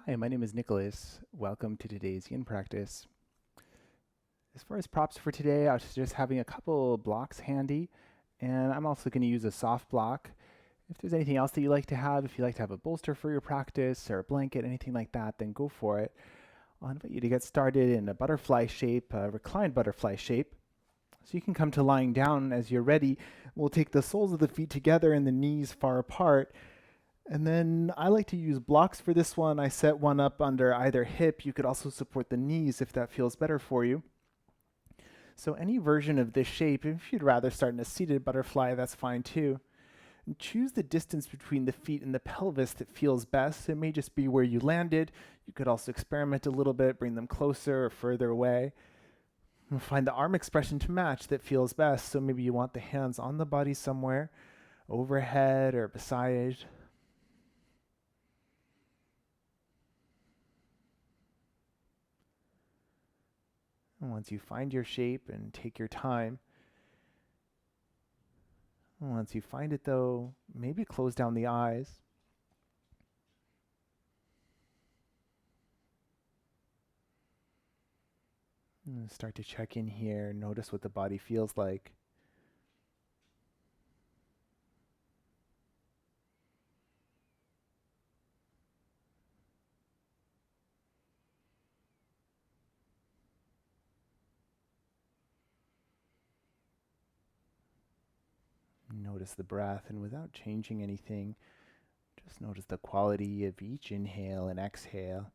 Hi, my name is Nicholas. Welcome to today's yin practice. As far as props for today, I was just having a couple blocks handy, and I'm also going to use a soft block. If there's anything else that you like to have, if you like to have a bolster for your practice or a blanket, anything like that, then go for it. I'll invite you to get started in a butterfly shape, a reclined butterfly shape. So you can come to lying down as you're ready. We'll take the soles of the feet together and the knees far apart. And then I like to use blocks for this one. I set one up under either hip. You could also support the knees if that feels better for you. So any version of this shape, if you'd rather start in a seated butterfly, that's fine too. And choose the distance between the feet and the pelvis that feels best. It may just be where you landed. You could also experiment a little bit, bring them closer or further away. And find the arm expression to match that feels best. So maybe you want the hands on the body somewhere, overhead or beside. And once you find your shape and take your time, once you find it though, maybe close down the eyes. And start to check in here, notice what the body feels like. Notice the breath, and without changing anything, just notice the quality of each inhale and exhale.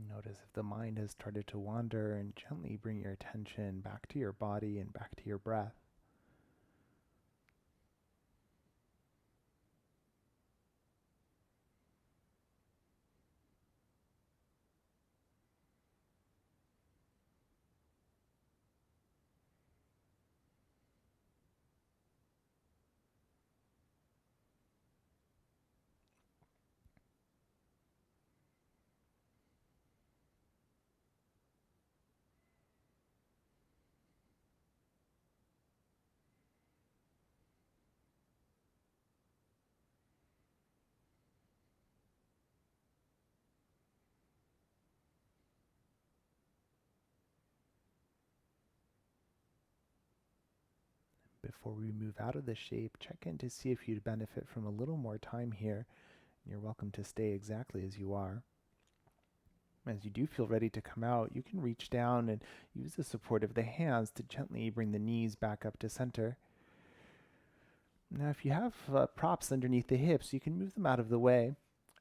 Notice if the mind has started to wander, and gently bring your attention back to your body and back to your breath. Before we move out of the shape, check in to see if you'd benefit from a little more time here. You're welcome to stay exactly as you are. As you do feel ready to come out, you can reach down and use the support of the hands to gently bring the knees back up to center. Now, if you have props underneath the hips, you can move them out of the way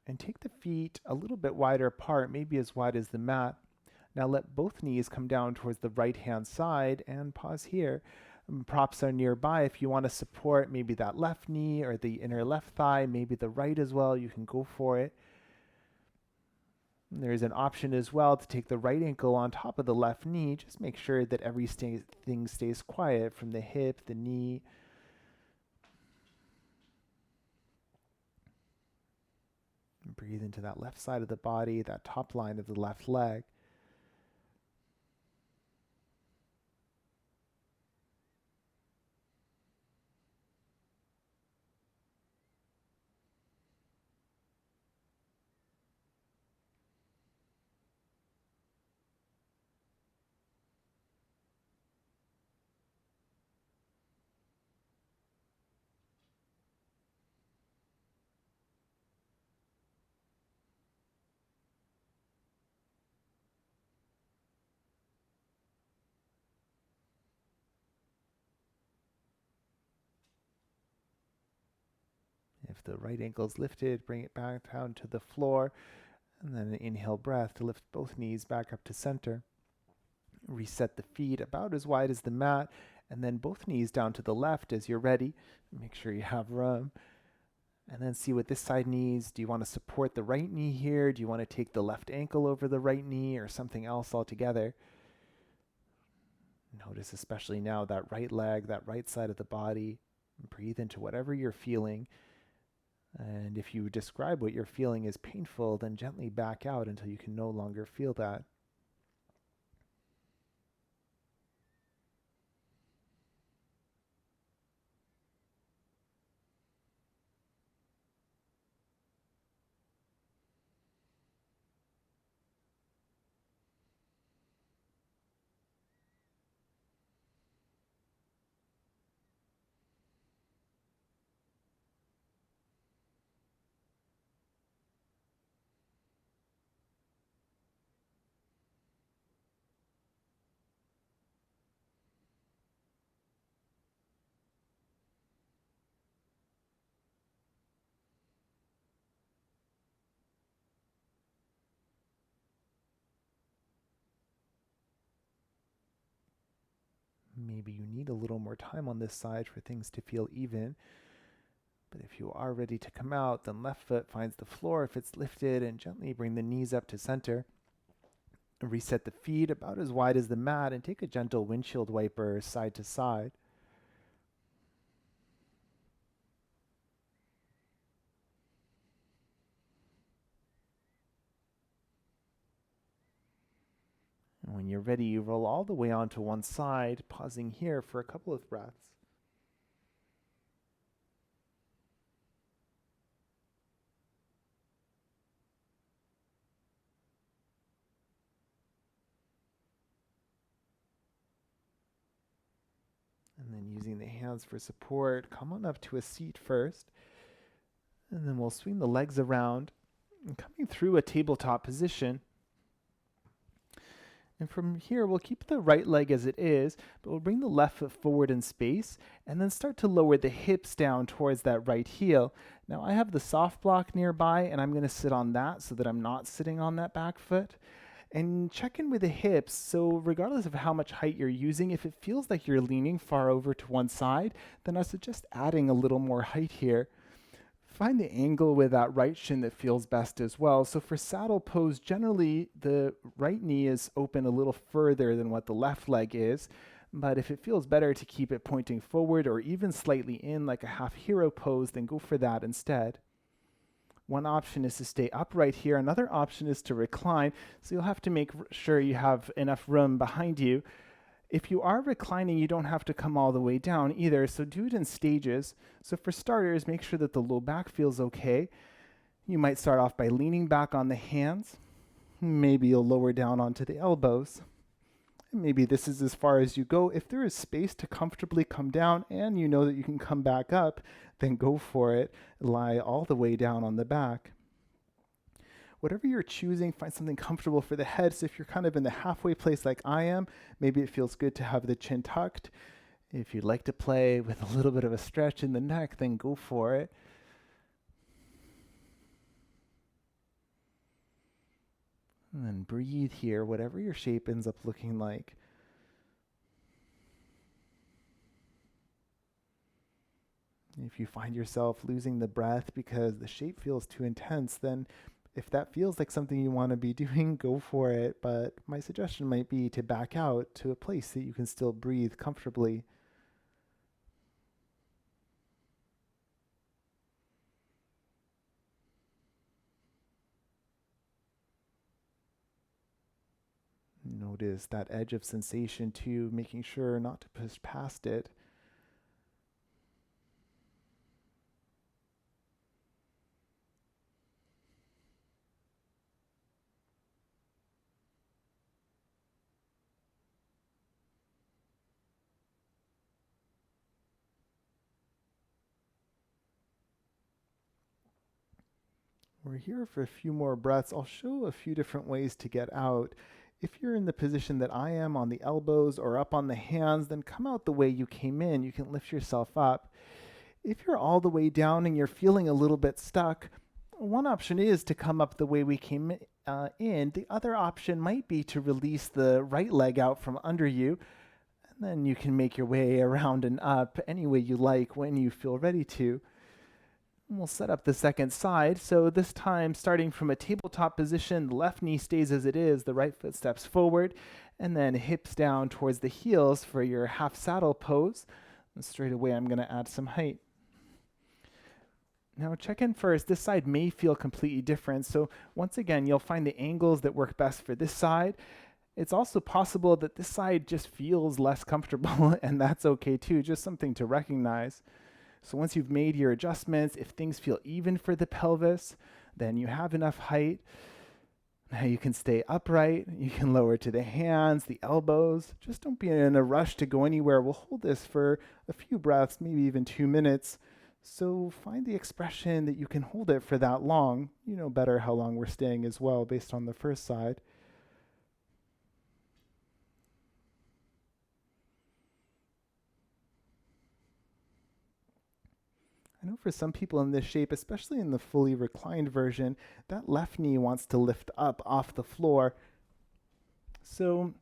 and take the feet a little bit wider apart, maybe as wide as the mat. Now let both knees come down towards the right hand side and pause here. Props are nearby. If you want to support maybe that left knee or the inner left thigh, maybe the right as well, you can go for it. There's an option as well to take the right ankle on top of the left knee. Just make sure that everything stays quiet from the hip, the knee. And breathe into that left side of the body, that top line of the left leg. If the right ankle is lifted, bring it back down to the floor. And then an inhale breath to lift both knees back up to center. Reset the feet about as wide as the mat, and then both knees down to the left as you're ready. Make sure you have room. And then see what this side needs. Do you want to support the right knee here? Do you want to take the left ankle over the right knee or something else altogether? Notice especially now that right leg, that right side of the body. Breathe into whatever you're feeling. And if you describe what you're feeling as painful, then gently back out until you can no longer feel that. Maybe you need a little more time on this side for things to feel even. But if you are ready to come out, then left foot finds the floor if it's lifted, and gently bring the knees up to center. Reset the feet about as wide as the mat and take a gentle windshield wiper side to side. And when you're ready, you roll all the way onto one side, pausing here for a couple of breaths. And then using the hands for support, come on up to a seat first. And then we'll swing the legs around and coming through a tabletop position. And from here, we'll keep the right leg as it is, but we'll bring the left foot forward in space and then start to lower the hips down towards that right heel. Now I have the soft block nearby and I'm going to sit on that so that I'm not sitting on that back foot. And check in with the hips. So regardless of how much height you're using, if it feels like you're leaning far over to one side, then I suggest adding a little more height here. Find the angle with that right shin that feels best as well. So for saddle pose, generally the right knee is open a little further than what the left leg is. But if it feels better to keep it pointing forward or even slightly in like a half hero pose, then go for that instead. One option is to stay upright here. Another option is to recline. So you'll have to make sure you have enough room behind you. If you are reclining, you don't have to come all the way down either. So do it in stages. So for starters, make sure that the low back feels okay. You might start off by leaning back on the hands. Maybe you'll lower down onto the elbows. Maybe this is as far as you go. If there is space to comfortably come down and you know that you can come back up, then go for it. Lie all the way down on the back. Whatever you're choosing, find something comfortable for the head. So if you're kind of in the halfway place like I am, maybe it feels good to have the chin tucked. If you'd like to play with a little bit of a stretch in the neck, then go for it. And then breathe here, whatever your shape ends up looking like. If you find yourself losing the breath because the shape feels too intense, then if that feels like something you want to be doing, go for it. But my suggestion might be to back out to a place that you can still breathe comfortably. Notice that edge of sensation too, making sure not to push past it. We're here for a few more breaths. I'll show a few different ways to get out. If you're in the position that I am on the elbows or up on the hands, then come out the way you came in. You can lift yourself up. If you're all the way down and you're feeling a little bit stuck, one option is to come up the way we came in. The other option might be to release the right leg out from under you, and then you can make your way around and up any way you like when you feel ready to. And we'll set up the second side. So this time, starting from a tabletop position, the left knee stays as it is, the right foot steps forward, and then hips down towards the heels for your half saddle pose. And straight away, I'm going to add some height. Now check in first. This side may feel completely different. So once again, you'll find the angles that work best for this side. It's also possible that this side just feels less comfortable, and that's okay too, just something to recognize. So once you've made your adjustments, if things feel even for the pelvis, then you have enough height. Now you can stay upright. You can lower to the hands, the elbows. Just don't be in a rush to go anywhere. We'll hold this for a few breaths, maybe even 2 minutes. So find the expression that you can hold it for that long. You know better how long we're staying as well based on the first side. I know for some people in this shape, especially in the fully reclined version, that left knee wants to lift up off the floor. So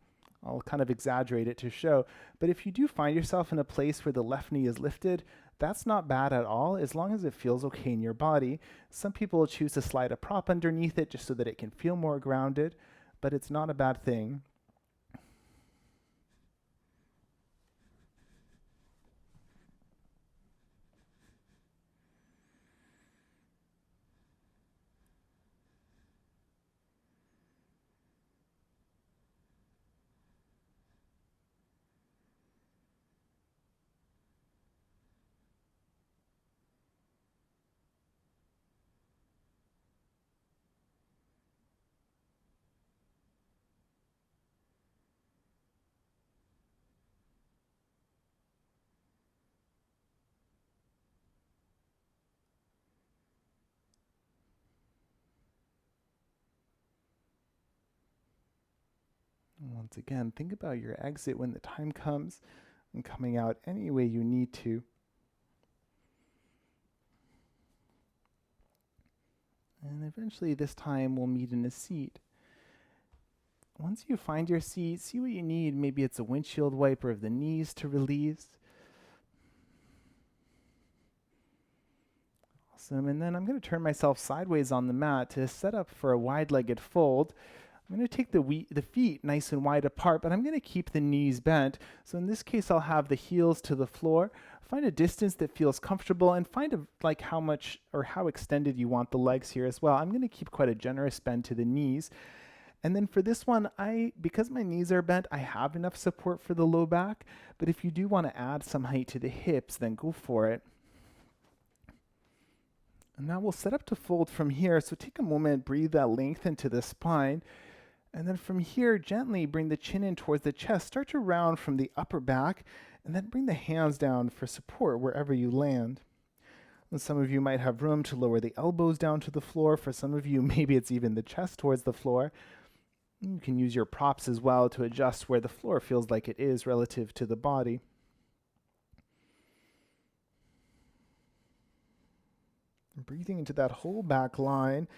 I'll kind of exaggerate it to show. But if you do find yourself in a place where the left knee is lifted, that's not bad at all, as long as it feels okay in your body. Some people will choose to slide a prop underneath it just so that it can feel more grounded, but it's not a bad thing. Once again, think about your exit when the time comes and coming out any way you need to. And eventually this time we'll meet in a seat. Once you find your seat, see what you need. Maybe it's a windshield wiper of the knees to release. Awesome. And then I'm going to turn myself sideways on the mat to set up for a wide-legged fold. I'm going to take the feet nice and wide apart, but I'm going to keep the knees bent. So in this case, I'll have the heels to the floor. Find a distance that feels comfortable, and find like how much or how extended you want the legs here as well. I'm going to keep quite a generous bend to the knees. And then for this one, because my knees are bent, I have enough support for the low back. But if you do want to add some height to the hips, then go for it. And now we'll set up to fold from here. So take a moment, breathe that length into the spine. And then from here, gently bring the chin in towards the chest. Start to round from the upper back, and then bring the hands down for support wherever you land. And some of you might have room to lower the elbows down to the floor. For some of you, maybe it's even the chest towards the floor. You can use your props as well to adjust where the floor feels like it is relative to the body. Breathing into that whole back line.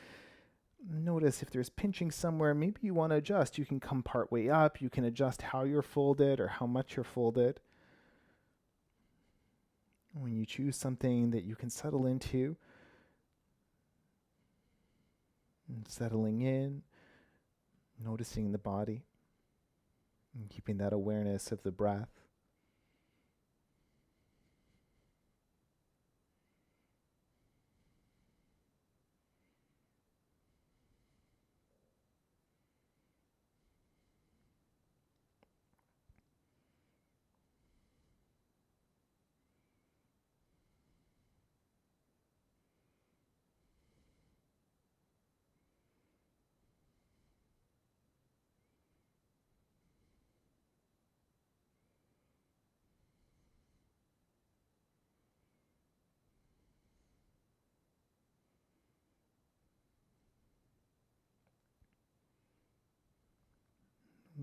Notice if there's pinching somewhere, maybe you want to adjust. You can come part way up. You can adjust how you're folded or how much you're folded. When you choose something that you can settle into, and settling in, noticing the body, and keeping that awareness of the breath.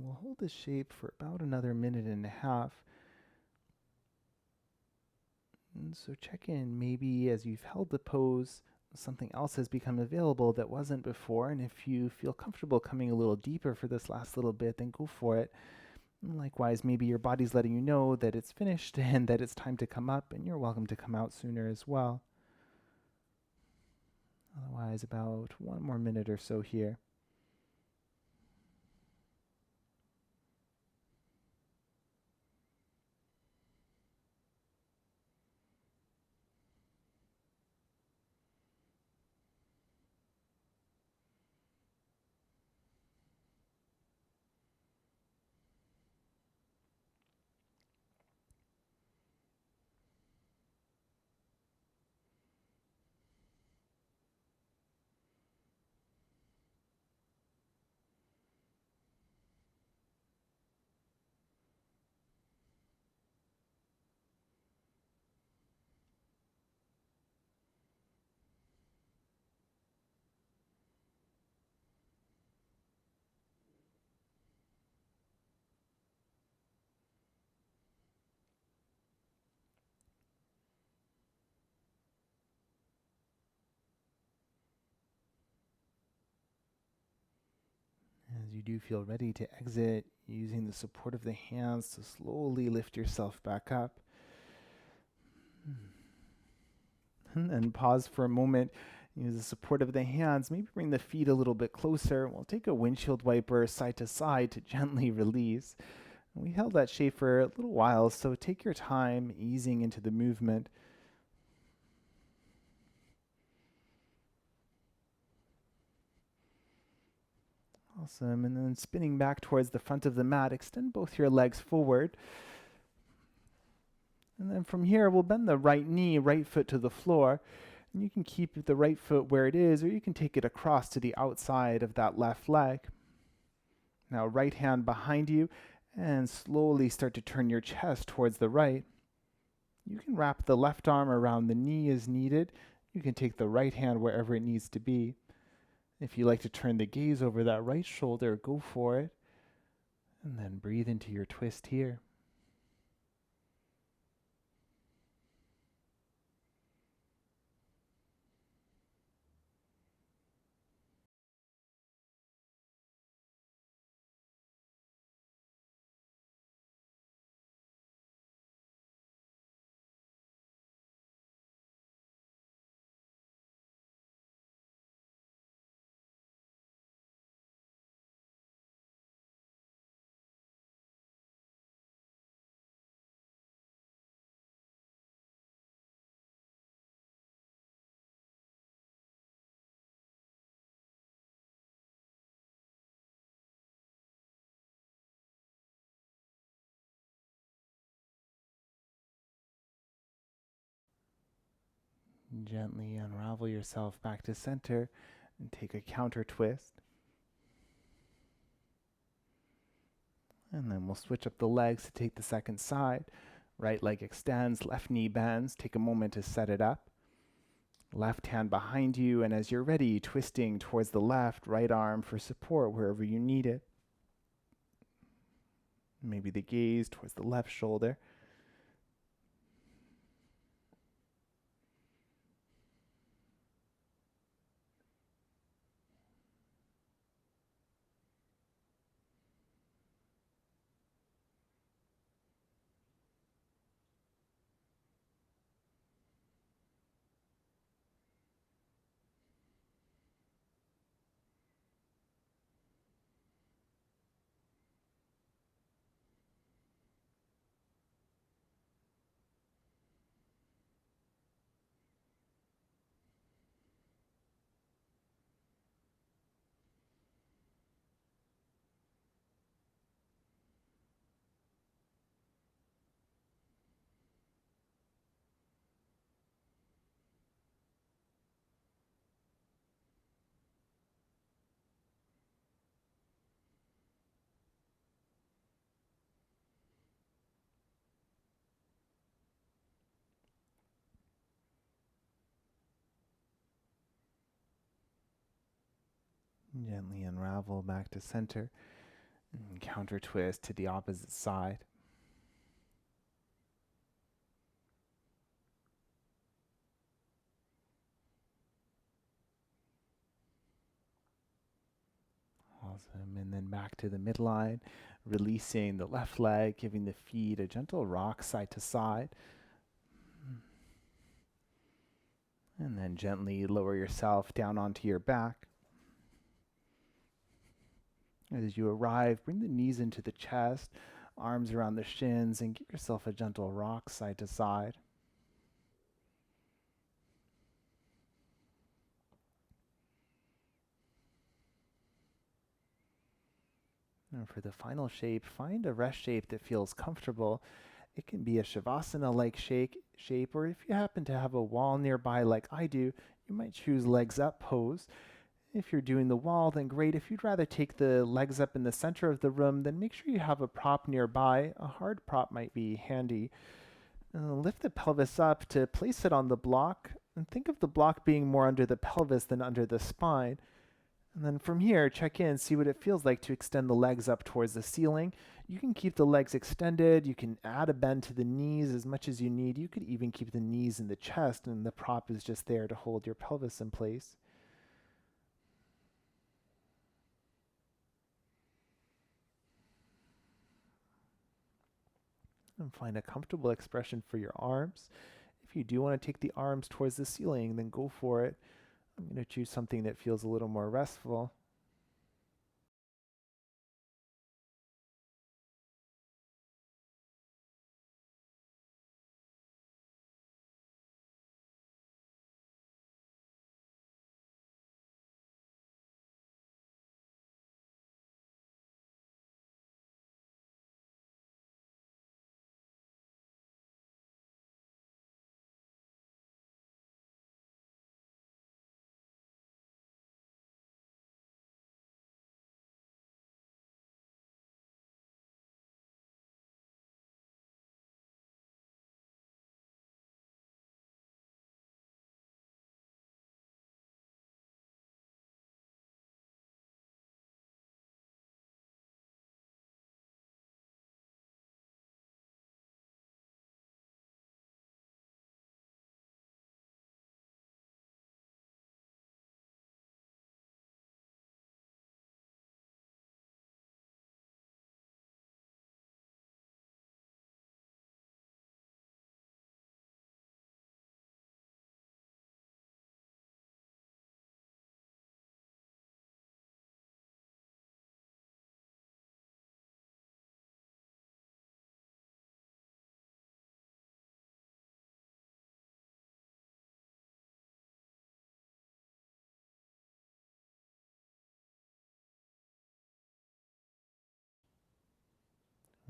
We'll hold this shape for about another minute and a half. And so check in. Maybe as you've held the pose, something else has become available that wasn't before. And if you feel comfortable coming a little deeper for this last little bit, then go for it. And likewise, maybe your body's letting you know that it's finished and that it's time to come up, and you're welcome to come out sooner as well. Otherwise, about 1 more minute or so here. As you do feel ready to exit, using the support of the hands to slowly lift yourself back up. And then pause for a moment. Use the support of the hands. Maybe bring the feet a little bit closer. We'll take a windshield wiper side to side to gently release. We held that shape for a little while, so take your time easing into the movement. Awesome. And then spinning back towards the front of the mat, extend both your legs forward. And then from here, we'll bend the right knee, right foot to the floor. And you can keep the right foot where it is, or you can take it across to the outside of that left leg. Now, right hand behind you, and slowly start to turn your chest towards the right. You can wrap the left arm around the knee as needed. You can take the right hand wherever it needs to be. If you like to turn the gaze over that right shoulder, go for it. And then breathe into your twist here. Gently unravel yourself back to center and take a counter twist. And then we'll switch up the legs to take the second side. Right leg extends, left knee bends. Take a moment to set it up. Left hand behind you, and as you're ready, twisting towards the left, right arm for support wherever you need it. Maybe the gaze towards the left shoulder. Gently unravel back to center and counter twist to the opposite side. and then back to the midline, releasing the left leg, giving the feet a gentle rock side to side. And then gently lower yourself down onto your back. As you arrive, bring the knees into the chest, arms around the shins, and give yourself a gentle rock side to side. And for the final shape, find a rest shape that feels comfortable. It can be a Shavasana-like shape, or if you happen to have a wall nearby like I do, you might choose legs up pose. If you're doing the wall, then great. If you'd rather take the legs up in the center of the room, then make sure you have a prop nearby. A hard prop might be handy. Lift the pelvis up to place it on the block, and think of the block being more under the pelvis than under the spine. And then from here, check in, see what it feels like to extend the legs up towards the ceiling. You can keep the legs extended. You can add a bend to the knees as much as you need. You could even keep the knees in the chest, and the prop is just there to hold your pelvis in place. And find a comfortable expression for your arms. If you do want to take the arms towards the ceiling, then go for it. I'm going to choose something that feels a little more restful.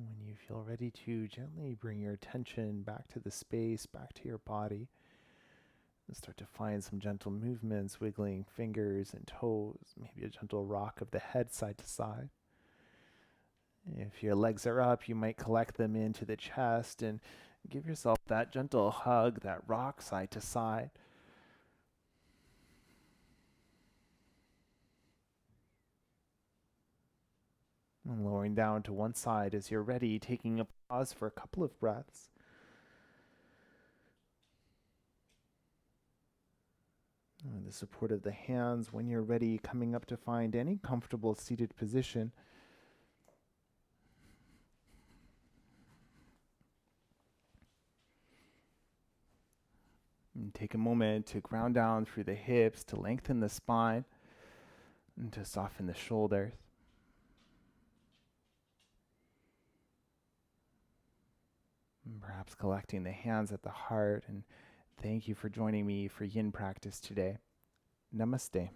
When you feel ready to, gently bring your attention back to the space, back to your body, and start to find some gentle movements, wiggling fingers and toes, maybe a gentle rock of the head side to side. If your legs are up, you might collect them into the chest and give yourself that gentle hug, that rock side to side. And lowering down to one side as you're ready, taking a pause for a couple of breaths. And the support of the hands when you're ready, coming up to find any comfortable seated position. And take a moment to ground down through the hips, to lengthen the spine, and to soften the shoulders. And perhaps collecting the hands at the heart. And thank you for joining me for yin practice today. Namaste.